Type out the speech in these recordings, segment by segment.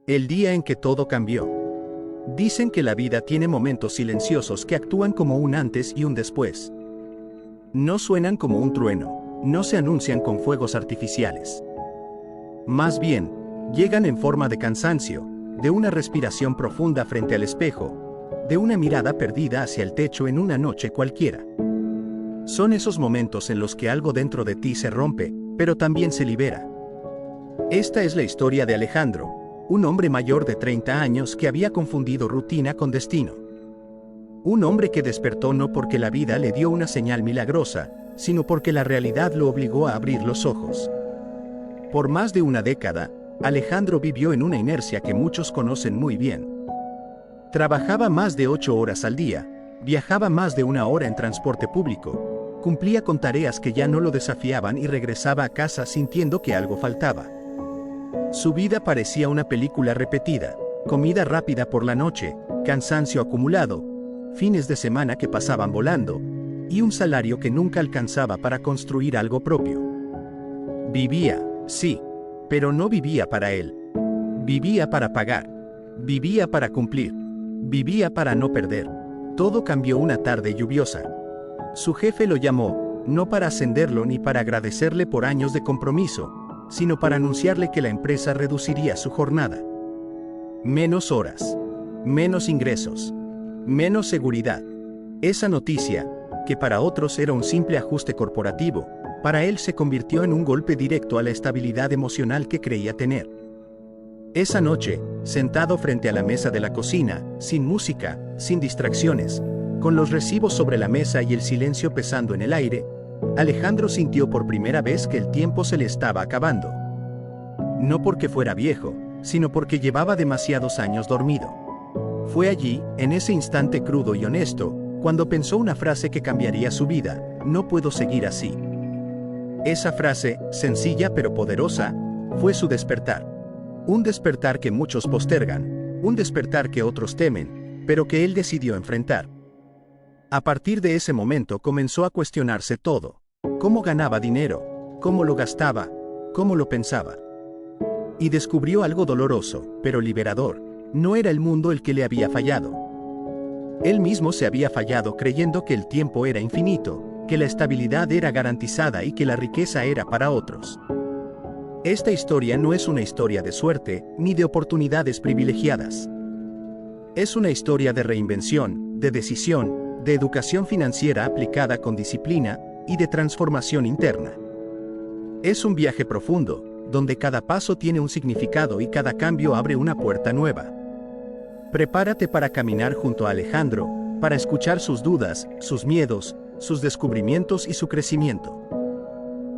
El día en que todo cambió. Dicen que la vida tiene momentos silenciosos que actúan como un antes y un después. No suenan como un trueno, no se anuncian con fuegos artificiales. Más bien, llegan en forma de cansancio, de una respiración profunda frente al espejo, de una mirada perdida hacia el techo en una noche cualquiera. Son esos momentos en los que algo dentro de ti se rompe, pero también se libera. Esta es la historia de Alejandro, un hombre mayor de 30 años que había confundido rutina con destino. Un hombre que despertó no porque la vida le dio una señal milagrosa, sino porque la realidad lo obligó a abrir los ojos. Por más de una década, Alejandro vivió en una inercia que muchos conocen muy bien. Trabajaba más de 8 horas al día, viajaba más de 1 hora en transporte público, cumplía con tareas que ya no lo desafiaban y regresaba a casa sintiendo que algo faltaba. Su vida parecía una película repetida, comida rápida por la noche, cansancio acumulado, fines de semana que pasaban volando, y un salario que nunca alcanzaba para construir algo propio. Vivía, sí, pero no vivía para él. Vivía para pagar. Vivía para cumplir. Vivía para no perder. Todo cambió una tarde lluviosa. Su jefe lo llamó, no para ascenderlo ni para agradecerle por años de compromiso, sino para anunciarle que la empresa reduciría su jornada. Menos horas. Menos ingresos. Menos seguridad. Esa noticia, que para otros era un simple ajuste corporativo, para él se convirtió en un golpe directo a la estabilidad emocional que creía tener. Esa noche, sentado frente a la mesa de la cocina, sin música, sin distracciones, con los recibos sobre la mesa y el silencio pesando en el aire, Alejandro sintió por primera vez que el tiempo se le estaba acabando. No porque fuera viejo, sino porque llevaba demasiados años dormido. Fue allí, en ese instante crudo y honesto, cuando pensó una frase que cambiaría su vida: no puedo seguir así. Esa frase, sencilla pero poderosa, fue su despertar. Un despertar que muchos postergan, un despertar que otros temen, pero que él decidió enfrentar. A partir de ese momento comenzó a cuestionarse todo: cómo ganaba dinero, cómo lo gastaba, cómo lo pensaba. Y descubrió algo doloroso, pero liberador: no era el mundo el que le había fallado. Él mismo se había fallado creyendo que el tiempo era infinito, que la estabilidad era garantizada y que la riqueza era para otros. Esta historia no es una historia de suerte, ni de oportunidades privilegiadas. Es una historia de reinvención, de decisión, de educación financiera aplicada con disciplina, y de transformación interna. Es un viaje profundo, donde cada paso tiene un significado y cada cambio abre una puerta nueva. Prepárate para caminar junto a Alejandro, para escuchar sus dudas, sus miedos, sus descubrimientos y su crecimiento.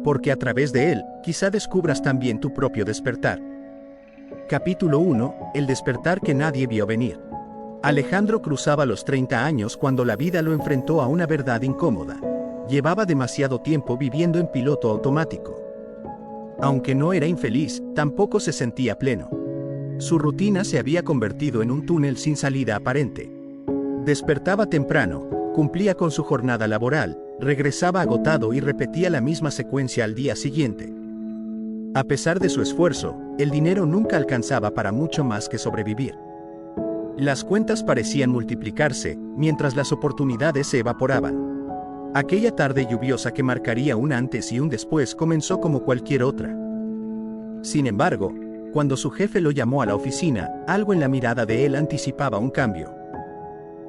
Porque a través de él, quizá descubras también tu propio despertar. Capítulo 1: El despertar que nadie vio venir. Alejandro cruzaba los 30 años cuando la vida lo enfrentó a una verdad incómoda. Llevaba demasiado tiempo viviendo en piloto automático. Aunque no era infeliz, tampoco se sentía pleno. Su rutina se había convertido en un túnel sin salida aparente. Despertaba temprano, cumplía con su jornada laboral, regresaba agotado y repetía la misma secuencia al día siguiente. A pesar de su esfuerzo, el dinero nunca alcanzaba para mucho más que sobrevivir. Las cuentas parecían multiplicarse, mientras las oportunidades se evaporaban. Aquella tarde lluviosa que marcaría un antes y un después comenzó como cualquier otra. Sin embargo, cuando su jefe lo llamó a la oficina, algo en la mirada de él anticipaba un cambio.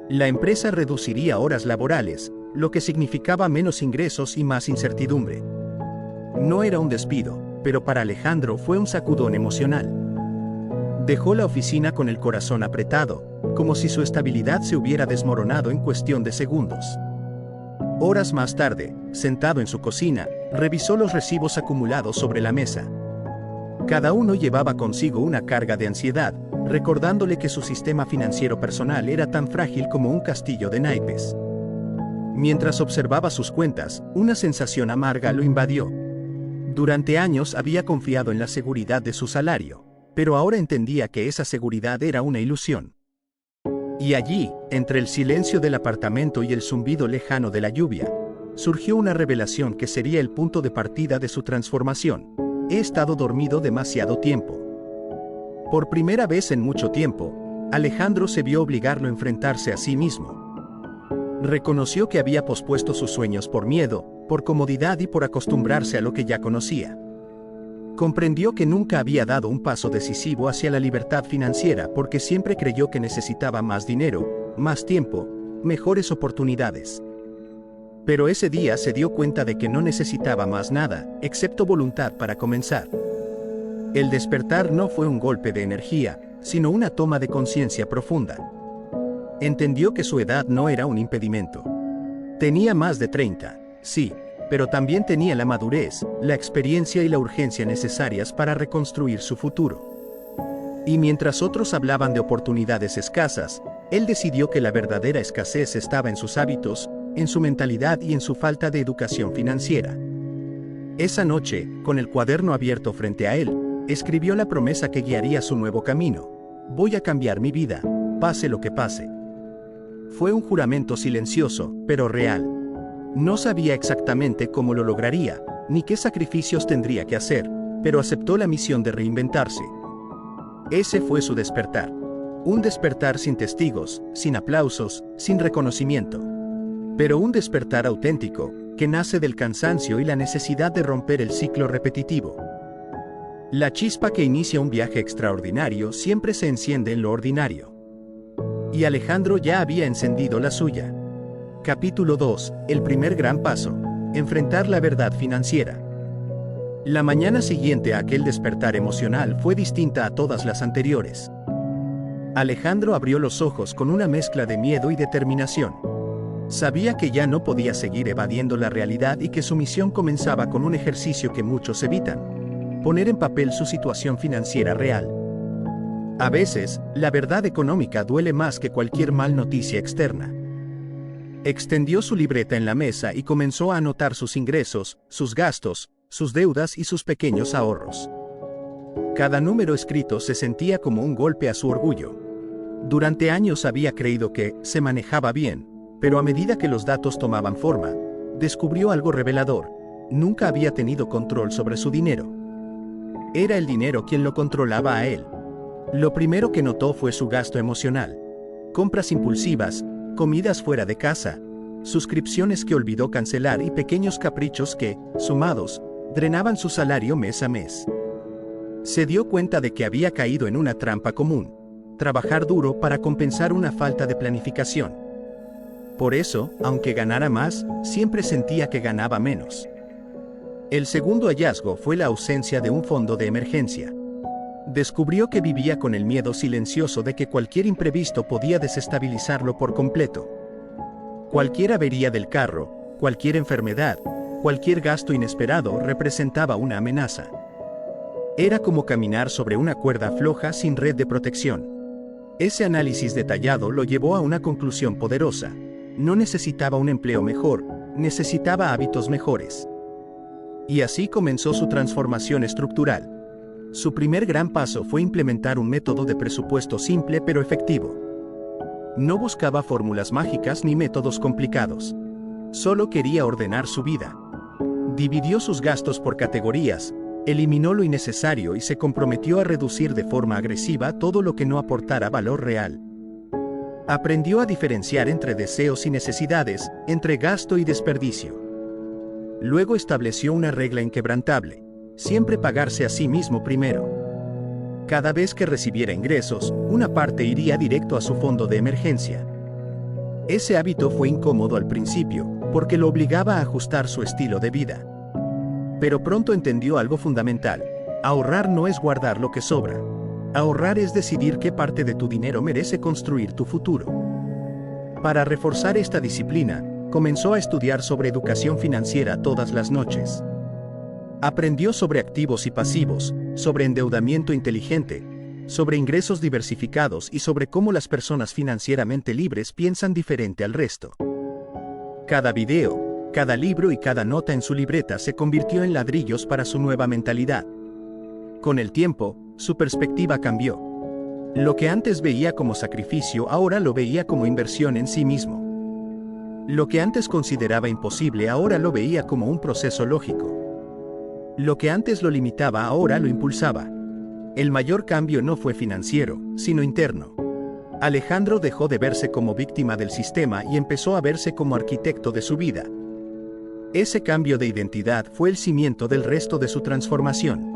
La empresa reduciría horas laborales, lo que significaba menos ingresos y más incertidumbre. No era un despido, pero para Alejandro fue un sacudón emocional. Dejó la oficina con el corazón apretado, como si su estabilidad se hubiera desmoronado en cuestión de segundos. Horas más tarde, sentado en su cocina, revisó los recibos acumulados sobre la mesa. Cada uno llevaba consigo una carga de ansiedad, recordándole que su sistema financiero personal era tan frágil como un castillo de naipes. Mientras observaba sus cuentas, una sensación amarga lo invadió. Durante años había confiado en la seguridad de su salario, pero ahora entendía que esa seguridad era una ilusión. Y allí, entre el silencio del apartamento y el zumbido lejano de la lluvia, surgió una revelación que sería el punto de partida de su transformación: he estado dormido demasiado tiempo. Por primera vez en mucho tiempo, Alejandro se vio obligado a enfrentarse a sí mismo. Reconoció que había pospuesto sus sueños por miedo, por comodidad y por acostumbrarse a lo que ya conocía. Comprendió que nunca había dado un paso decisivo hacia la libertad financiera porque siempre creyó que necesitaba más dinero, más tiempo, mejores oportunidades. Pero ese día se dio cuenta de que no necesitaba más nada, excepto voluntad para comenzar. El despertar no fue un golpe de energía, sino una toma de conciencia profunda. Entendió que su edad no era un impedimento. Tenía más de 30, sí, pero también tenía la madurez, la experiencia y la urgencia necesarias para reconstruir su futuro. Y mientras otros hablaban de oportunidades escasas, él decidió que la verdadera escasez estaba en sus hábitos, en su mentalidad y en su falta de educación financiera. Esa noche, con el cuaderno abierto frente a él, escribió la promesa que guiaría su nuevo camino. Voy a cambiar mi vida, pase lo que pase. Fue un juramento silencioso, pero real. No sabía exactamente cómo lo lograría, ni qué sacrificios tendría que hacer, pero aceptó la misión de reinventarse. Ese fue su despertar. Un despertar sin testigos, sin aplausos, sin reconocimiento. Pero un despertar auténtico, que nace del cansancio y la necesidad de romper el ciclo repetitivo. La chispa que inicia un viaje extraordinario siempre se enciende en lo ordinario. Y Alejandro ya había encendido la suya. Capítulo 2. El primer gran paso. Enfrentar la verdad financiera. La mañana siguiente a aquel despertar emocional fue distinta a todas las anteriores. Alejandro abrió los ojos con una mezcla de miedo y determinación. Sabía que ya no podía seguir evadiendo la realidad y que su misión comenzaba con un ejercicio que muchos evitan: poner en papel su situación financiera real. A veces, la verdad económica duele más que cualquier mal noticia externa. Extendió su libreta en la mesa y comenzó a anotar sus ingresos, sus gastos, sus deudas y sus pequeños ahorros. Cada número escrito se sentía como un golpe a su orgullo. Durante años había creído que se manejaba bien, pero a medida que los datos tomaban forma, descubrió algo revelador: nunca había tenido control sobre su dinero. Era el dinero quien lo controlaba a él. Lo primero que notó fue su gasto emocional. Compras impulsivas, comidas fuera de casa, suscripciones que olvidó cancelar y pequeños caprichos que, sumados, drenaban su salario mes a mes. Se dio cuenta de que había caído en una trampa común: trabajar duro para compensar una falta de planificación. Por eso, aunque ganara más, siempre sentía que ganaba menos. El segundo hallazgo fue la ausencia de un fondo de emergencia. Descubrió que vivía con el miedo silencioso de que cualquier imprevisto podía desestabilizarlo por completo. Cualquier avería del carro, cualquier enfermedad, cualquier gasto inesperado representaba una amenaza. Era como caminar sobre una cuerda floja sin red de protección. Ese análisis detallado lo llevó a una conclusión poderosa: no necesitaba un empleo mejor, necesitaba hábitos mejores. Y así comenzó su transformación estructural. Su primer gran paso fue implementar un método de presupuesto simple pero efectivo. No buscaba fórmulas mágicas ni métodos complicados. Solo quería ordenar su vida. Dividió sus gastos por categorías, eliminó lo innecesario y se comprometió a reducir de forma agresiva todo lo que no aportara valor real. Aprendió a diferenciar entre deseos y necesidades, entre gasto y desperdicio. Luego estableció una regla inquebrantable: siempre pagarse a sí mismo primero. Cada vez que recibiera ingresos, una parte iría directo a su fondo de emergencia. Ese hábito fue incómodo al principio, porque lo obligaba a ajustar su estilo de vida. Pero pronto entendió algo fundamental: ahorrar no es guardar lo que sobra. Ahorrar es decidir qué parte de tu dinero merece construir tu futuro. Para reforzar esta disciplina, comenzó a estudiar sobre educación financiera todas las noches. Aprendió sobre activos y pasivos, sobre endeudamiento inteligente, sobre ingresos diversificados y sobre cómo las personas financieramente libres piensan diferente al resto. Cada video, cada libro y cada nota en su libreta se convirtió en ladrillos para su nueva mentalidad. Con el tiempo, su perspectiva cambió. Lo que antes veía como sacrificio ahora lo veía como inversión en sí mismo. Lo que antes consideraba imposible ahora lo veía como un proceso lógico. Lo que antes lo limitaba ahora lo impulsaba. El mayor cambio no fue financiero, sino interno. Alejandro dejó de verse como víctima del sistema y empezó a verse como arquitecto de su vida. Ese cambio de identidad fue el cimiento del resto de su transformación.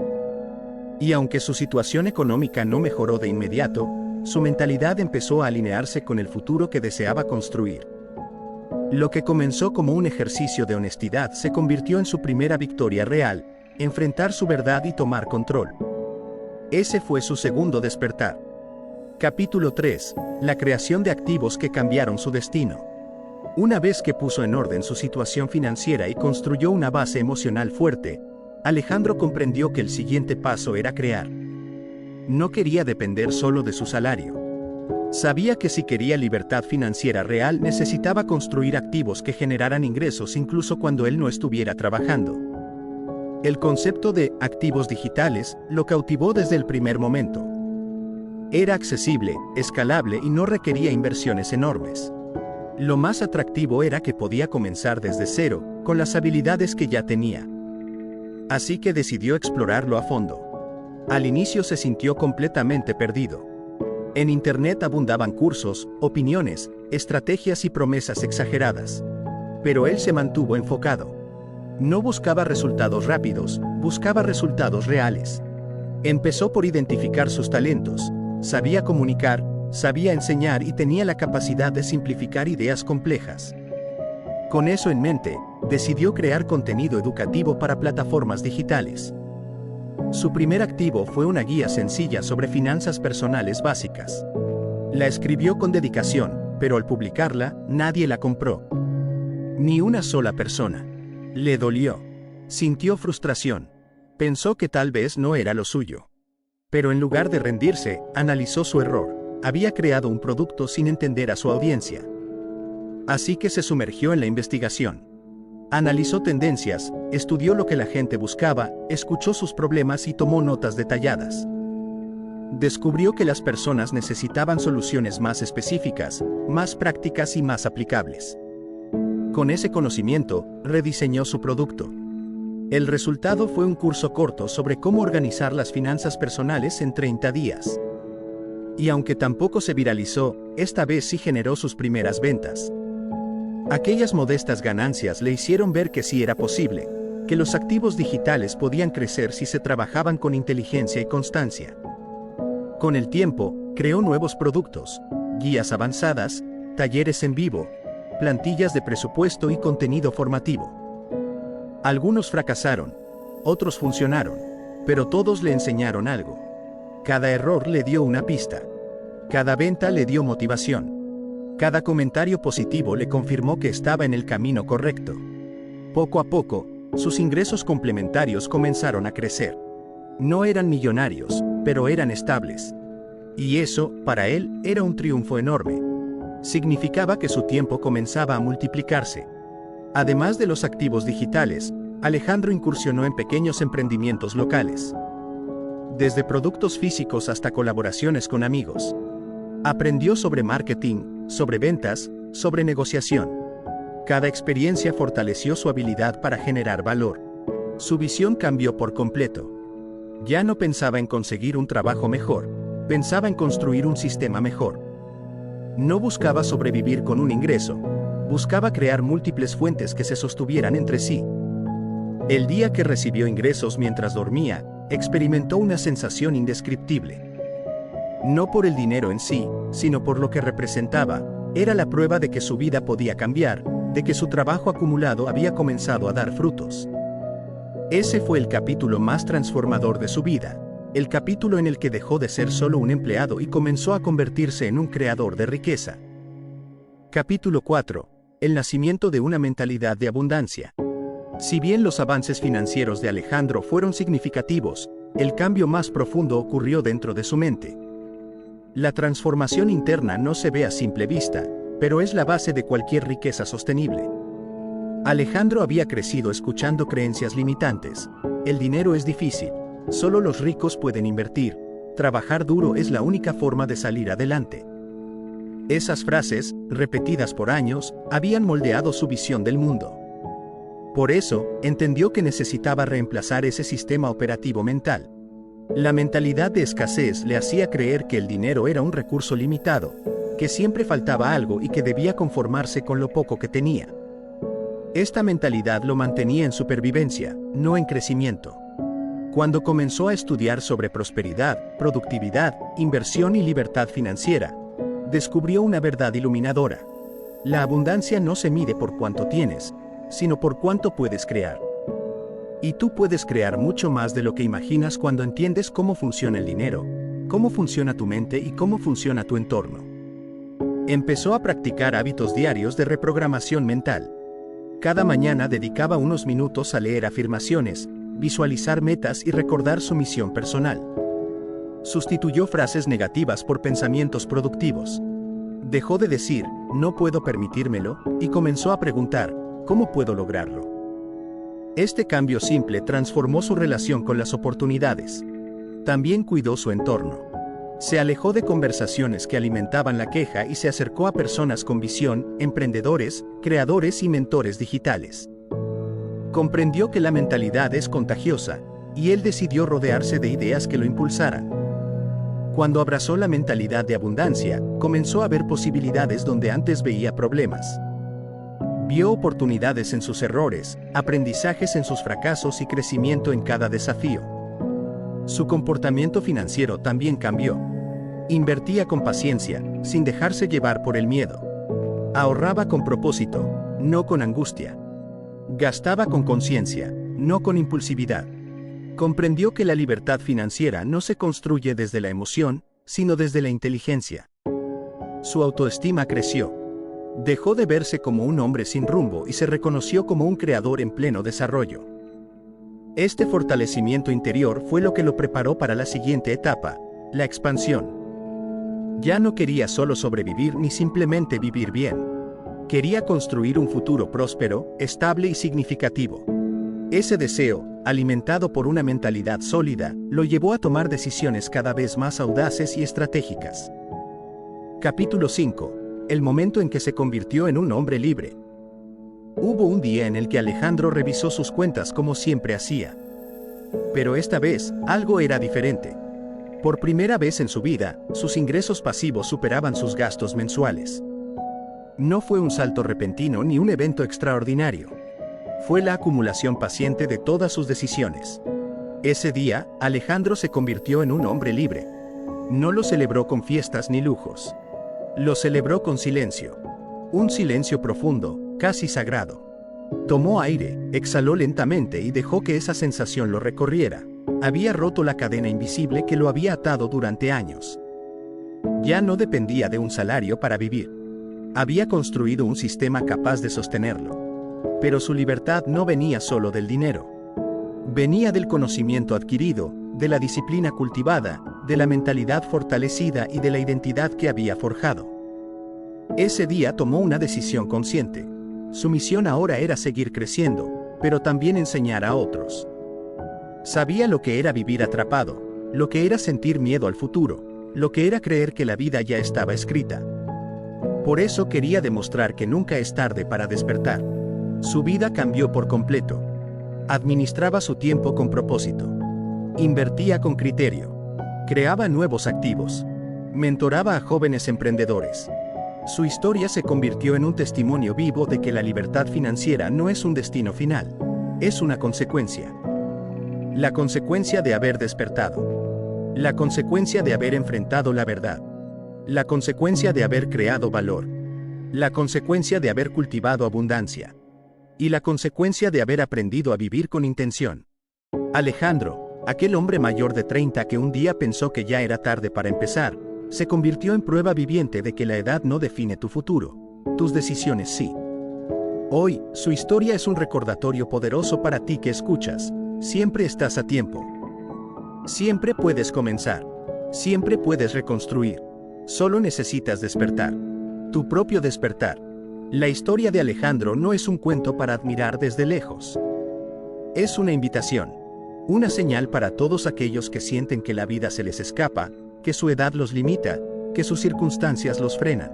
Y aunque su situación económica no mejoró de inmediato, su mentalidad empezó a alinearse con el futuro que deseaba construir. Lo que comenzó como un ejercicio de honestidad se convirtió en su primera victoria real, enfrentar su verdad y tomar control. Ese fue su segundo despertar. Capítulo 3. La creación de activos que cambiaron su destino. Una vez que puso en orden su situación financiera y construyó una base emocional fuerte, Alejandro comprendió que el siguiente paso era crear. No quería depender solo de su salario. Sabía que si quería libertad financiera real necesitaba construir activos que generaran ingresos incluso cuando él no estuviera trabajando. El concepto de activos digitales lo cautivó desde el primer momento. Era accesible, escalable y no requería inversiones enormes. Lo más atractivo era que podía comenzar desde cero, con las habilidades que ya tenía. Así que decidió explorarlo a fondo. Al inicio se sintió completamente perdido. En Internet abundaban cursos, opiniones, estrategias y promesas exageradas. Pero él se mantuvo enfocado. No buscaba resultados rápidos, buscaba resultados reales. Empezó por identificar sus talentos. Sabía comunicar, sabía enseñar y tenía la capacidad de simplificar ideas complejas. Con eso en mente, decidió crear contenido educativo para plataformas digitales. Su primer activo fue una guía sencilla sobre finanzas personales básicas. La escribió con dedicación, pero al publicarla, nadie la compró. Ni una sola persona. Le dolió. Sintió frustración. Pensó que tal vez no era lo suyo. Pero en lugar de rendirse, analizó su error. Había creado un producto sin entender a su audiencia. Así que se sumergió en la investigación. Analizó tendencias, estudió lo que la gente buscaba, escuchó sus problemas y tomó notas detalladas. Descubrió que las personas necesitaban soluciones más específicas, más prácticas y más aplicables. Con ese conocimiento, rediseñó su producto. El resultado fue un curso corto sobre cómo organizar las finanzas personales en 30 días. Y aunque tampoco se viralizó, esta vez sí generó sus primeras ventas. Aquellas modestas ganancias le hicieron ver que sí era posible, que los activos digitales podían crecer si se trabajaban con inteligencia y constancia. Con el tiempo, creó nuevos productos, guías avanzadas, talleres en vivo, plantillas de presupuesto y contenido formativo. Algunos fracasaron, otros funcionaron, pero todos le enseñaron algo. Cada error le dio una pista. Cada venta le dio motivación. Cada comentario positivo le confirmó que estaba en el camino correcto. Poco a poco, sus ingresos complementarios comenzaron a crecer. No eran millonarios, pero eran estables. Y eso, para él, era un triunfo enorme. Significaba que su tiempo comenzaba a multiplicarse. Además de los activos digitales, Alejandro incursionó en pequeños emprendimientos locales. Desde productos físicos hasta colaboraciones con amigos. Aprendió sobre marketing, sobre ventas, sobre negociación. Cada experiencia fortaleció su habilidad para generar valor. Su visión cambió por completo. Ya no pensaba en conseguir un trabajo mejor, pensaba en construir un sistema mejor. No buscaba sobrevivir con un ingreso, buscaba crear múltiples fuentes que se sostuvieran entre sí. El día que recibió ingresos mientras dormía, experimentó una sensación indescriptible. No por el dinero en sí, sino por lo que representaba, era la prueba de que su vida podía cambiar, de que su trabajo acumulado había comenzado a dar frutos. Ese fue el capítulo más transformador de su vida, el capítulo en el que dejó de ser solo un empleado y comenzó a convertirse en un creador de riqueza. Capítulo 4. El nacimiento de una mentalidad de abundancia. Si bien los avances financieros de Alejandro fueron significativos, el cambio más profundo ocurrió dentro de su mente. La transformación interna no se ve a simple vista, pero es la base de cualquier riqueza sostenible. Alejandro había crecido escuchando creencias limitantes. El dinero es difícil, solo los ricos pueden invertir, trabajar duro es la única forma de salir adelante. Esas frases, repetidas por años, habían moldeado su visión del mundo. Por eso, entendió que necesitaba reemplazar ese sistema operativo mental. La mentalidad de escasez le hacía creer que el dinero era un recurso limitado, que siempre faltaba algo y que debía conformarse con lo poco que tenía. Esta mentalidad lo mantenía en supervivencia, no en crecimiento. Cuando comenzó a estudiar sobre prosperidad, productividad, inversión y libertad financiera, descubrió una verdad iluminadora. La abundancia no se mide por cuánto tienes, sino por cuánto puedes crear. Y tú puedes crear mucho más de lo que imaginas cuando entiendes cómo funciona el dinero, cómo funciona tu mente y cómo funciona tu entorno. Empezó a practicar hábitos diarios de reprogramación mental. Cada mañana dedicaba unos minutos a leer afirmaciones, visualizar metas y recordar su misión personal. Sustituyó frases negativas por pensamientos productivos. Dejó de decir, no puedo permitírmelo, y comenzó a preguntar, ¿cómo puedo lograrlo? Este cambio simple transformó su relación con las oportunidades. También cuidó su entorno. Se alejó de conversaciones que alimentaban la queja y se acercó a personas con visión, emprendedores, creadores y mentores digitales. Comprendió que la mentalidad es contagiosa, y él decidió rodearse de ideas que lo impulsaran. Cuando abrazó la mentalidad de abundancia, comenzó a ver posibilidades donde antes veía problemas. Vio oportunidades en sus errores, aprendizajes en sus fracasos y crecimiento en cada desafío. Su comportamiento financiero también cambió. Invertía con paciencia, sin dejarse llevar por el miedo. Ahorraba con propósito, no con angustia. Gastaba con conciencia, no con impulsividad. Comprendió que la libertad financiera no se construye desde la emoción, sino desde la inteligencia. Su autoestima creció. Dejó de verse como un hombre sin rumbo y se reconoció como un creador en pleno desarrollo. Este fortalecimiento interior fue lo que lo preparó para la siguiente etapa, la expansión. Ya no quería solo sobrevivir ni simplemente vivir bien. Quería construir un futuro próspero, estable y significativo. Ese deseo, alimentado por una mentalidad sólida, lo llevó a tomar decisiones cada vez más audaces y estratégicas. Capítulo 5. El momento en que se convirtió en un hombre libre. Hubo un día en el que Alejandro revisó sus cuentas como siempre hacía. Pero esta vez, algo era diferente. Por primera vez en su vida, sus ingresos pasivos superaban sus gastos mensuales. No fue un salto repentino ni un evento extraordinario. Fue la acumulación paciente de todas sus decisiones. Ese día, Alejandro se convirtió en un hombre libre. No lo celebró con fiestas ni lujos. Lo celebró con silencio. Un silencio profundo, casi sagrado. Tomó aire, exhaló lentamente y dejó que esa sensación lo recorriera. Había roto la cadena invisible que lo había atado durante años. Ya no dependía de un salario para vivir. Había construido un sistema capaz de sostenerlo. Pero su libertad no venía solo del dinero. Venía del conocimiento adquirido, de la disciplina cultivada, de la mentalidad fortalecida y de la identidad que había forjado. Ese día tomó una decisión consciente. Su misión ahora era seguir creciendo, pero también enseñar a otros. Sabía lo que era vivir atrapado, lo que era sentir miedo al futuro, lo que era creer que la vida ya estaba escrita. Por eso quería demostrar que nunca es tarde para despertar. Su vida cambió por completo. Administraba su tiempo con propósito. Invertía con criterio. Creaba nuevos activos. Mentoraba a jóvenes emprendedores. Su historia se convirtió en un testimonio vivo de que la libertad financiera no es un destino final, es una consecuencia. La consecuencia de haber despertado. La consecuencia de haber enfrentado la verdad. La consecuencia de haber creado valor. La consecuencia de haber cultivado abundancia. Y la consecuencia de haber aprendido a vivir con intención. Alejandro, aquel hombre mayor de 30 que un día pensó que ya era tarde para empezar, se convirtió en prueba viviente de que la edad no define tu futuro. Tus decisiones sí. Hoy, su historia es un recordatorio poderoso para ti que escuchas. Siempre estás a tiempo. Siempre puedes comenzar. Siempre puedes reconstruir. Solo necesitas despertar. Tu propio despertar. La historia de Alejandro no es un cuento para admirar desde lejos. Es una invitación. Una señal para todos aquellos que sienten que la vida se les escapa, que su edad los limita, que sus circunstancias los frenan.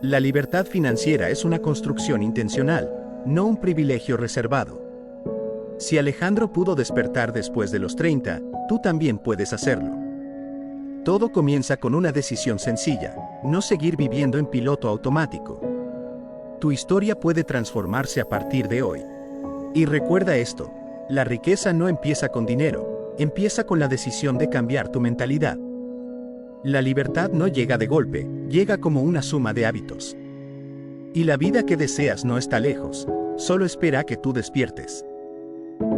La libertad financiera es una construcción intencional, no un privilegio reservado. Si Alejandro pudo despertar después de los 30, tú también puedes hacerlo. Todo comienza con una decisión sencilla: no seguir viviendo en piloto automático. Tu historia puede transformarse a partir de hoy. Y recuerda esto: la riqueza no empieza con dinero, empieza con la decisión de cambiar tu mentalidad. La libertad no llega de golpe, llega como una suma de hábitos. Y la vida que deseas no está lejos, solo espera a que tú despiertes.